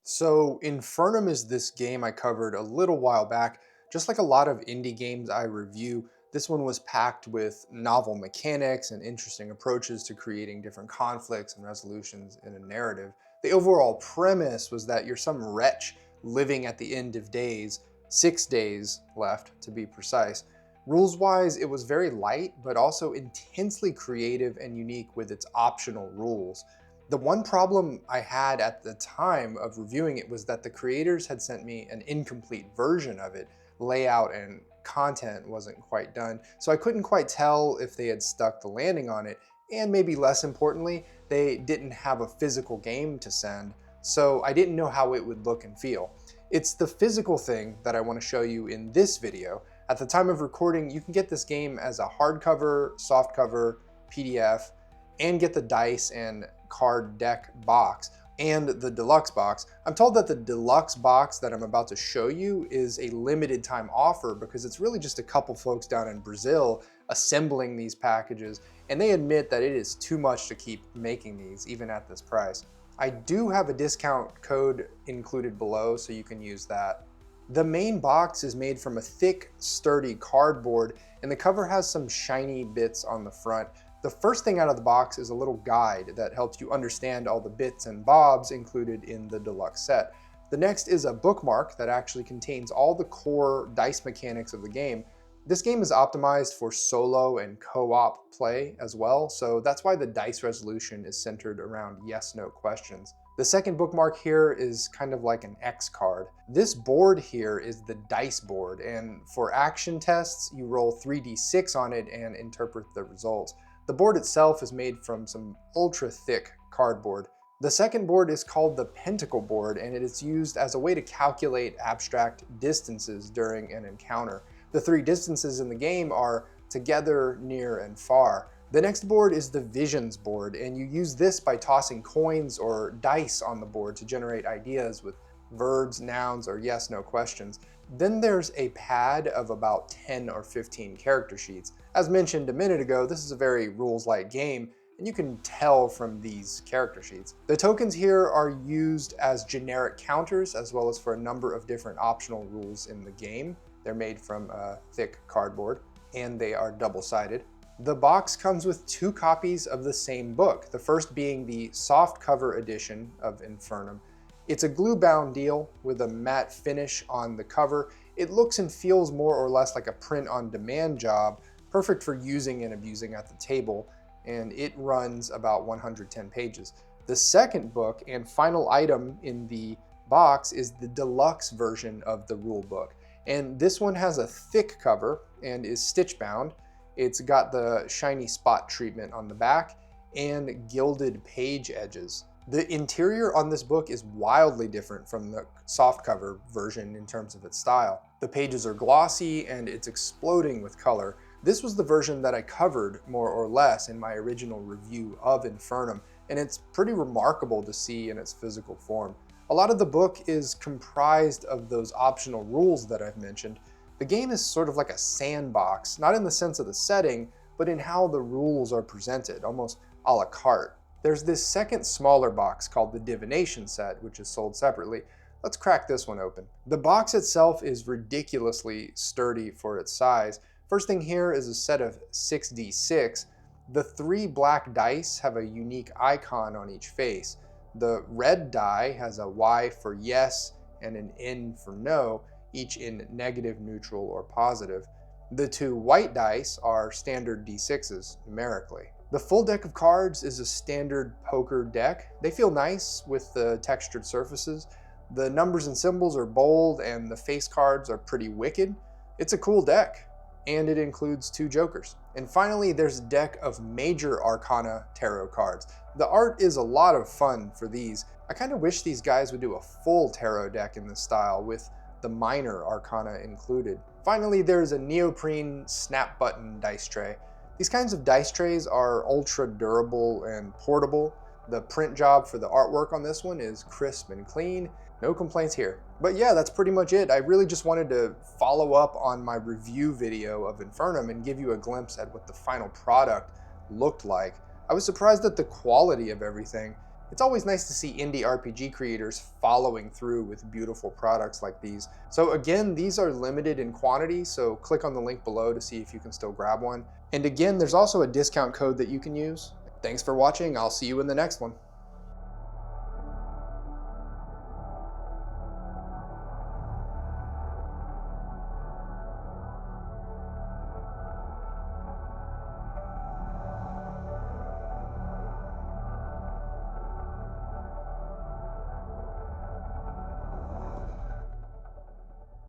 So Infernum is this game I covered a little while back. Just like a lot of indie games I review, this one was packed with novel mechanics and interesting approaches to creating different conflicts and resolutions in a narrative. The overall premise was that you're some wretch living at the end of days, 6 days left to be precise. Rules-wise, it was very light, but also intensely creative and unique with its optional rules. The one problem I had at the time of reviewing it was that the creators had sent me an incomplete version of it. Layout and content wasn't quite done, so I couldn't quite tell if they had stuck the landing on it, and maybe less importantly, they didn't have a physical game to send, so I didn't know how it would look and feel. It's the physical thing that I want to show you in this video. At the time of recording, you can get this game as a hardcover, softcover, PDF, and get the dice and card deck box and the deluxe box. I'm told that the deluxe box that I'm about to show you is a limited time offer because it's really just a couple folks down in Brazil assembling these packages, and they admit that it is too much to keep making these even at this price. I do have a discount code included below, so you can use that. The main box is made from a thick, sturdy cardboard, and the cover has some shiny bits on the front. The first thing out of the box is a little guide that helps you understand all the bits and bobs included in the deluxe set. The next is a bookmark that actually contains all the core dice mechanics of the game. This game is optimized for solo and co-op play as well, so that's why the dice resolution is centered around yes/no questions. The second bookmark here is kind of like an X card. This board here is the dice board, and for action tests, you roll 3d6 on it and interpret the results. The board itself is made from some ultra thick cardboard. The second board is called the pentacle board, and it is used as a way to calculate abstract distances during an encounter. The three distances in the game are together, near, and far. The next board is the visions board, and you use this by tossing coins or dice on the board to generate ideas with verbs, nouns, or yes/no questions. Then there's a pad of about 10 or 15 character sheets. As mentioned a minute ago, this is a very rules-light game, and you can tell from these character sheets. The tokens here are used as generic counters, as well as for a number of different optional rules in the game. They're made from thick cardboard, and they are double-sided. The box comes with 2 copies of the same book, the first being the softcover edition of Infernum. It's a glue-bound deal with a matte finish on the cover. It looks and feels more or less like a print-on-demand job, perfect for using and abusing at the table, and it runs about 110 pages. The second book and final item in the box is the deluxe version of the rulebook, and this one has a thick cover and is stitch-bound. It's got the shiny spot treatment on the back and gilded page edges. The interior on this book is wildly different from the softcover version in terms of its style. The pages are glossy and it's exploding with color. This was the version that I covered more or less in my original review of Infernum, and it's pretty remarkable to see in its physical form. A lot of the book is comprised of those optional rules that I've mentioned. The game is sort of like a sandbox, not in the sense of the setting, but in how the rules are presented, almost a la carte. There's this second smaller box called the Divination set, which is sold separately. Let's crack this one open. The box itself is ridiculously sturdy for its size. First thing here is a set of 6d6. The 3 black dice have a unique icon on each face. The red die has a Y for yes and an N for no, each in negative, neutral, or positive. The 2 white dice are standard d6s numerically. The full deck of cards is a standard poker deck. They feel nice with the textured surfaces. The numbers and symbols are bold and the face cards are pretty wicked. It's a cool deck, and it includes 2 jokers. And finally, there's a deck of major arcana tarot cards. The art is a lot of fun for these. I kind of wish these guys would do a full tarot deck in this style with the minor arcana included. Finally, there's a neoprene snap button dice tray. These kinds of dice trays are ultra durable and portable. The print job for the artwork on this one is crisp and clean. No complaints here. But yeah, that's pretty much it. I really just wanted to follow up on my review video of Infernum and give you a glimpse at what the final product looked like. I was surprised at the quality of everything. It's always nice to see indie RPG creators following through with beautiful products like these. So again, these are limited in quantity, so click on the link below to see if you can still grab one. And again, there's also a discount code that you can use. Thanks for watching, I'll see you in the next one.